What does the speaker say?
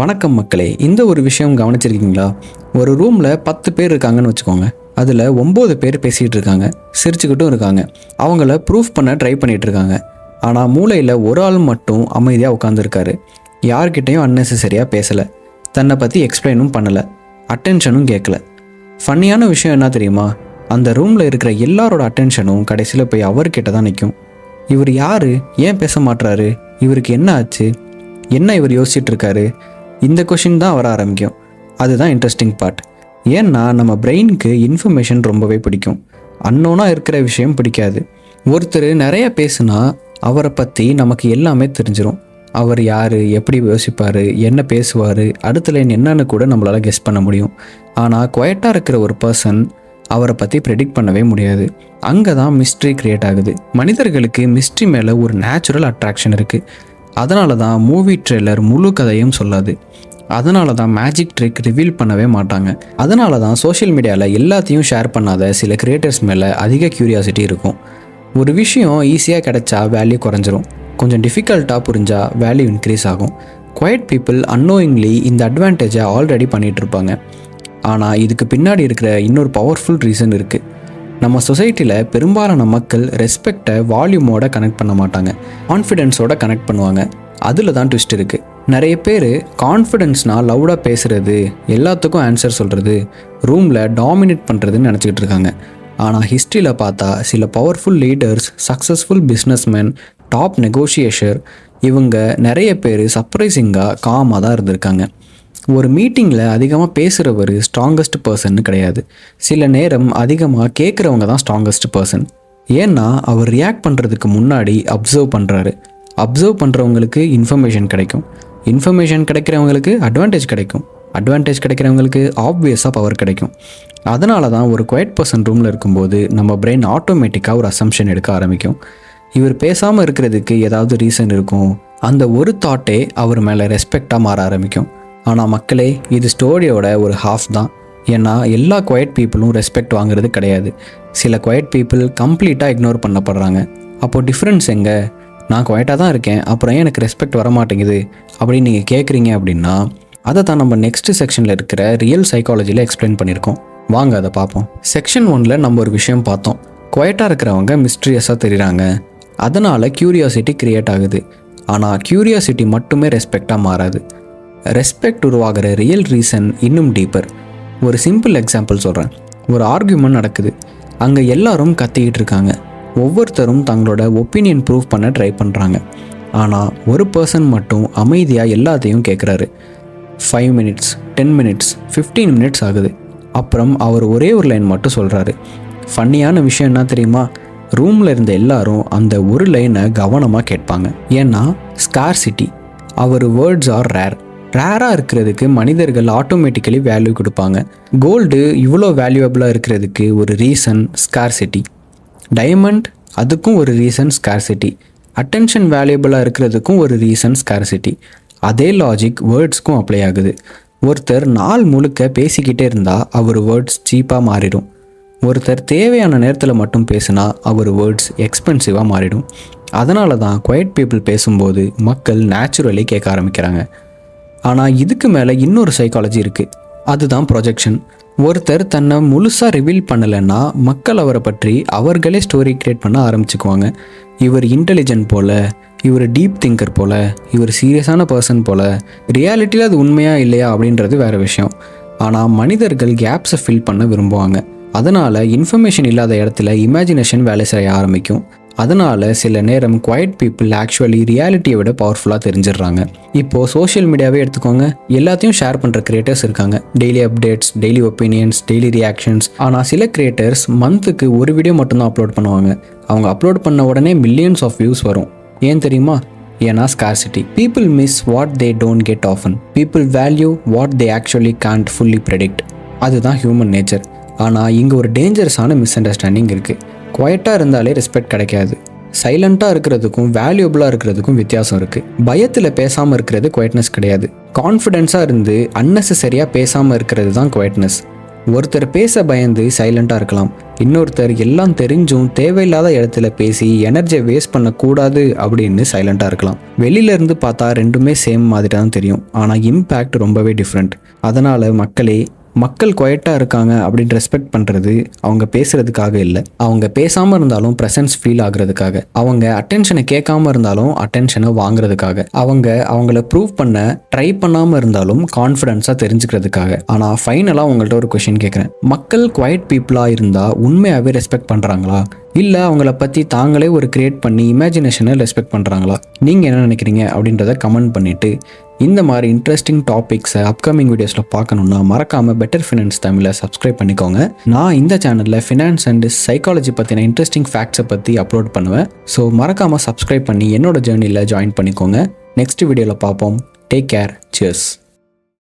வணக்கம் மக்களே. இந்த ஒரு விஷயம் கவனிச்சிருக்கீங்களா? ஒரு ரூமில் 10 பேர் இருக்காங்கன்னு வச்சுக்கோங்க. அதில் 9 பேர் பேசிகிட்டு இருக்காங்க, சிரிச்சுக்கிட்டும் இருக்காங்க, அவங்கள ப்ரூஃப் பண்ண ட்ரை பண்ணிகிட்டு இருக்காங்க. ஆனால் மூளையில் ஒரு ஆள் மட்டும் அமைதியாக உட்காந்துருக்காரு. யார்கிட்டையும் அன்னெசரியாக பேசலை, தன்னை பற்றி எக்ஸ்பிளைனும் பண்ணலை, அட்டென்ஷனும் கேட்கல. ஃபன்னியான விஷயம் என்ன தெரியுமா? அந்த ரூமில் இருக்கிற எல்லாரோட அட்டென்ஷனும் கடைசியில் போய் அவர்கிட்ட தான் நிற்கும். இவர் யார்? ஏன் பேச மாட்டுறாரு? இவருக்கு என்ன ஆச்சு? என்ன இவர் யோசிச்சுட்டு இருக்காரு? இந்த கொஷின் தான் வர ஆரம்பிக்கும். அதுதான் இன்ட்ரெஸ்டிங் பார்ட். ஏன்னா நம்ம பிரெயினுக்கு இன்ஃபர்மேஷன் ரொம்பவே பிடிக்கும், அன்னோனாக இருக்கிற விஷயம் பிடிக்காது. ஒருத்தர் நிறைய பேசுனா அவரை பற்றி நமக்கு எல்லாமே தெரிஞ்சிடும். அவர் யார், எப்படி யோசிப்பார், என்ன பேசுவார், அடுத்த லைன் என்னன்னு கூட நம்மளால் கெஸ் பண்ண முடியும். ஆனால் குவைட்டாக இருக்கிற ஒரு பர்சன் அவரை பற்றி ப்ரெடிக்ட் பண்ணவே முடியாது. அங்கே தான் மிஸ்ட்ரி க்ரியேட் ஆகுது. மனிதர்களுக்கு மிஸ்ட்ரி மேலே ஒரு நேச்சுரல் அட்ராக்ஷன் இருக்குது. அதனால தான் மூவி ட்ரெய்லர் முழு கதையும் சொல்லாது. அதனால தான் மேஜிக் ட்ரிக் ரிவீல் பண்ணவே மாட்டாங்க. அதனால தான் சோஷியல் மீடியாவில் எல்லாத்தையும் ஷேர் பண்ணாத சில கிரியேட்டர்ஸ் மேலே அதிக க்யூரியாசிட்டி இருக்கும். ஒரு விஷயம் ஈஸியாக கிடைச்சா வேல்யூ குறைஞ்சிரும், கொஞ்சம் டிஃபிகல்ட்டாக புரிஞ்சால் வேல்யூ இன்க்ரீஸ் ஆகும். குவைட் பீப்புள் அன்னோயிங்லி இந்த அட்வான்டேஜை ஆல்ரெடி பண்ணிகிட்டு இருப்பாங்க. ஆனால் இதுக்கு பின்னாடி இருக்கிற இன்னொரு பவர்ஃபுல் ரீசன் இருக்குது. நம்ம சொசைட்டியில் பெரும்பாலான மக்கள் ரெஸ்பெக்டை வால்யூமோட கனெக்ட் பண்ண மாட்டாங்க, கான்ஃபிடென்ஸோட கனெக்ட் பண்ணுவாங்க. அதில் தான் ட்விஸ்ட் இருக்குது. நிறைய பேர் கான்ஃபிடென்ஸ்னால் லவுடாக பேசுகிறது, எல்லாத்துக்கும் ஆன்சர் சொல்கிறது, ரூமில் டாமினேட் பண்ணுறதுன்னு நினச்சிக்கிட்டு இருக்காங்க. ஆனால் ஹிஸ்ட்ரியில் பார்த்தா சில powerful leaders, successful businessman, top negotiator, இவங்க நிறைய பேர் சர்ப்ரைசிங்காக காமாக தான் இருந்திருக்காங்க. ஒரு மீட்டிங்கில் அதிகமாக பேசுகிறவர் ஸ்ட்ராங்கஸ்ட் பர்சன்னு கிடையாது. சில நேரம் அதிகமாக கேட்குறவங்க தான் ஸ்ட்ராங்கஸ்ட் பர்சன். ஏன்னா அவர் ரியாக்ட் பண்ணுறதுக்கு முன்னாடி அப்சர்வ் பண்ணுறாரு. அப்சர்வ் பண்ணுறவங்களுக்கு இன்ஃபர்மேஷன் கிடைக்கும், இன்ஃபர்மேஷன் கிடைக்கிறவங்களுக்கு அட்வான்டேஜ் கிடைக்கும், அட்வான்டேஜ் கிடைக்கிறவங்களுக்கு ஆப்வியஸாக பவர் கிடைக்கும். அதனால தான் ஒரு குவைட் பர்சன் ரூமில் இருக்கும்போது நம்ம பிரெயின் ஆட்டோமேட்டிக்காக ஒரு அசம்ஷன் எடுக்க ஆரம்பிக்கும். இவர் பேசாமல் இருக்கிறதுக்கு ஏதாவது ரீசன் இருக்கும். அந்த ஒரு தாட்டே அவர் மேலே ரெஸ்பெக்டாக மாற ஆரம்பிக்கும். ஆனால் மக்களே, இது ஸ்டோரியோட ஒரு ஹாஃப் தான். ஏன்னா எல்லா குவைட் பீப்புளும் ரெஸ்பெக்ட் வாங்குறது கிடையாது. சில குவைட் பீப்புள் கம்ப்ளீட்டாக இக்னோர் பண்ணப்படுறாங்க. அப்போது டிஃப்ரென்ஸ் எங்கே? நான் குவைட்டாக தான் இருக்கேன், அப்புறம் ஏன் எனக்கு ரெஸ்பெக்ட் வர மாட்டேங்குது அப்படின்னு நீங்கள் கேட்குறீங்க அப்படின்னா, அதை தான் நம்ம நெக்ஸ்ட் செக்ஷனில் இருக்கிற ரியல் சைக்காலஜியில் எக்ஸ்பிளைன் பண்ணியிருக்கோம். வாங்க அதை பார்ப்போம். செக்ஷன் 1ல் நம்ம ஒரு விஷயம் பார்த்தோம். குவைட்டாக இருக்கிறவங்க மிஸ்ட்ரியஸாக தெரியுறாங்க, அதனால் க்யூரியாசிட்டி க்ரியேட் ஆகுது. ஆனால் க்யூரியாசிட்டி மட்டுமே ரெஸ்பெக்டாக மாறாது. ரெஸ்பெக்ட் உருவாகிற ரியல் ரீசன் இன்னும் டீப்பர். ஒரு சிம்பிள் எக்ஸாம்பிள் சொல்கிறேன். ஒரு ஆர்கியூமெண்ட் நடக்குது. அங்கே எல்லாரும் கத்திக்கிட்டு இருக்காங்க. ஒவ்வொருத்தரும் தங்களோட ஒப்பீனியன் ப்ரூவ் பண்ண ட்ரை பண்ணுறாங்க. ஆனால் ஒரு பர்சன் மட்டும் அமைதியாக எல்லாத்தையும் கேட்குறாரு. 5 மினிட்ஸ், 10 மினிட்ஸ், 15 மினிட்ஸ் ஆகுது. அப்புறம் அவர் ஒரே ஒரு லைன் மட்டும் சொல்கிறாரு. ஃபன்னியான விஷயம் என்ன தெரியுமா? ரூமில் இருந்த எல்லாரும் அந்த ஒரு லைனை கவனமாக கேட்பாங்க. ஏன்னா ஸ்கார்சிட்டி. அவர் வேர்ட்ஸ் ஆர் ரேராக இருக்கிறதுக்கு மனிதர்கள் ஆட்டோமேட்டிக்கலி வேல்யூ கொடுப்பாங்க. கோல்டு இவ்வளோ வேல்யூபிளாக இருக்கிறதுக்கு ஒரு ரீசன் ஸ்கார்சிட்டி. டைமண்ட், அதுக்கும் ஒரு ரீசன் ஸ்கார்சிட்டி. அட்டென்ஷன் வேல்யூபிளாக இருக்கிறதுக்கும் ஒரு ரீசன் ஸ்கார்சிட்டி. அதே லாஜிக் வேர்ட்ஸ்க்கும் அப்ளை ஆகுது. ஒருத்தர் நாள் முழுக்க பேசிக்கிட்டே இருந்தால் அவர் வேர்ட்ஸ் சீப்பாக மாறிடும். ஒருத்தர் தேவையான நேரத்தில் மட்டும் பேசினா அவர் வேர்ட்ஸ் எக்ஸ்பென்சிவாக மாறிடும். அதனால தான் குவைட் பீப்புள் பேசும்போது மக்கள் நேச்சுரலி கேட்க ஆரம்பிக்கிறாங்க. ஆனால் இதுக்கு மேலே இன்னொரு சைக்காலஜி இருக்குது. அதுதான் ப்ரொஜெக்ஷன். ஒருத்தர் தன்னை முழுசாக ரிவீல் பண்ணலைன்னா மக்கள் அவரை பற்றி அவர்களே ஸ்டோரி க்ரியேட் பண்ண ஆரம்பிச்சுக்குவாங்க. இவர் இன்டெலிஜென்ட் போல், இவர் டீப் திங்கர் போல், இவர் சீரியஸான பர்சன் போல். ரியாலிட்டியில் அது உண்மையாக இல்லையா அப்படின்றது வேறு விஷயம். ஆனால் மனிதர்கள் கேப்ஸை ஃபில் பண்ண விரும்புவாங்க. அதனால் இன்ஃபர்மேஷன் இல்லாத இடத்துல இமேஜினேஷன் வேலை செய்ய ஆரம்பிக்கும். அதனால் சில நேரம் குவைட் பீப்புள் ஆக்சுவலி ரியாலிட்டியை விட பவர்ஃபுல்லாக தெரிஞ்சிடுறாங்க. இப்போது சோஷியல் மீடியாவே எடுத்துக்கோங்க. எல்லாத்தையும் ஷேர் பண்ணுற கிரியேட்டர்ஸ் இருக்காங்க. Daily updates, daily opinions, daily reactions. ஆனால் சில கிரியேட்டர்ஸ் மந்த்துக்கு ஒரு வீடியோ மட்டும்தான் அப்லோட் பண்ணுவாங்க. அவங்க அப்லோட் பண்ண உடனே மில்லியன்ஸ் ஆஃப் வியூஸ் வரும். ஏன் தெரியுமா? ஏன்னா scarcity. People miss what they don't get often. People value what they actually can't fully predict. அதுதான் ஹியூமன் நேச்சர். ஆனால் இங்கே ஒரு டேஞ்சரஸான மிஸ் அண்டர்ஸ்டாண்டிங் இருக்குது. குவைட்டாக இருந்தாலே ரெஸ்பெக்ட் கிடைக்காது. சைலண்ட்டாக இருக்கிறதுக்கும் வேல்யூபிளாக இருக்கிறதுக்கும் வித்தியாசம் இருக்குது. பயத்தில் பேசாமல் இருக்கிறது குவைட்னஸ் கிடையாது. கான்ஃபிடென்ஸாக இருந்து அன்னெசரியாக பேசாமல் இருக்கிறது தான் குவைட்னஸ். ஒருத்தர் பேச பயந்து சைலண்டாக இருக்கலாம், இன்னொருத்தர் எல்லாம் தெரிஞ்சும் தேவையில்லாத இடத்துல பேசி எனர்ஜியை வேஸ்ட் பண்ணக்கூடாது அப்படின்னு சைலண்டாக இருக்கலாம். வெளியிலேருந்து பார்த்தா ரெண்டுமே சேம் மாதிரி தான் தெரியும், ஆனால் இம்பேக்ட் ரொம்பவே டிஃப்ரெண்ட். அதனால் மக்கள் குவைட்டாக இருக்காங்க அப்படின்னு ரெஸ்பெக்ட் பண்ணுறது அவங்க பேசுகிறதுக்காக இல்லை, அவங்க பேசாமல் இருந்தாலும் ப்ரெசன்ஸ் ஃபீல் ஆகுறதுக்காக, அவங்க அட்டென்ஷனை கேட்காம இருந்தாலும் அட்டென்ஷனை வாங்குறதுக்காக, அவங்கள ப்ரூவ் பண்ண ட்ரை பண்ணாமல் இருந்தாலும் கான்ஃபிடென்ஸாக தெரிஞ்சுக்கிறதுக்காக. ஆனால் ஃபைனலாக உங்கள்கிட்ட ஒரு கொஷின் கேட்குறேன், மக்கள் குவைட் பீப்புளாக இருந்தால் உண்மையாகவே ரெஸ்பெக்ட் பண்ணுறாங்களா, இல்லை அவங்கள பற்றி தாங்களே ஒரு கிரியேட் பண்ணி இமேஜினேஷனை ரெஸ்பெக்ட் பண்ணுறாங்களா? நீங்கள் என்ன நினைக்கிறீங்க அப்படின்றத கமெண்ட் பண்ணிவிட்டு, இந்த மாதிரி இன்ட்ரெஸ்டிங் டாபிக்ஸை அப்கமிங் வீடியோஸில் பார்க்கணுன்னா மறக்காமல் பெட்டர் ஃபினான்ஸ் தமிழை சப்ஸ்கிரைப் பண்ணிக்கோங்க. நான் இந்த சேனலில் ஃபினான்ஸ் அண்ட் சைக்காலஜி பற்றின இன்ட்ரெஸ்டிங் ஃபேக்ட்ஸை பற்றி அப்லோட் பண்ணுவேன். ஸோ மறக்காமல் சப்ஸ்கிரைப் பண்ணி என்னோட ஜேர்னியில் ஜாயின் பண்ணிக்கோங்க. நெக்ஸ்ட் வீடியோவில் பார்ப்போம். Take care. சியர்ஸ்.